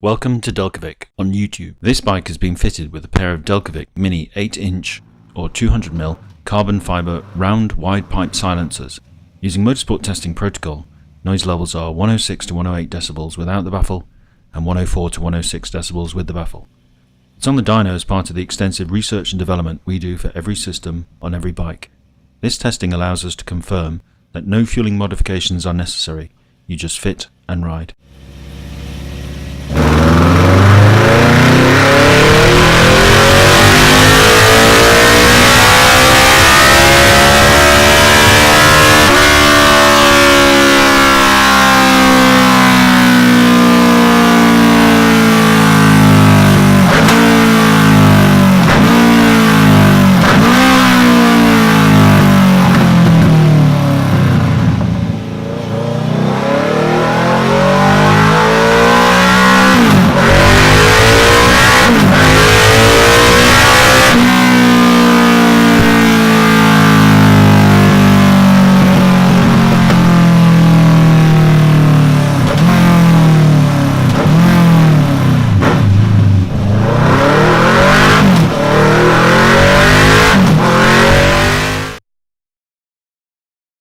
Welcome to Delkevic on YouTube. This bike has been fitted with a pair of Delkevic Mini 8-inch or 200mm carbon fibre round wide pipe silencers. Using motorsport testing protocol, noise levels are 106 to 108 decibels without the baffle and 104 to 106 decibels with the baffle. It's on the dyno as part of the extensive research and development we do for every system on every bike. This testing allows us to confirm that no fueling modifications are necessary. You just fit and ride.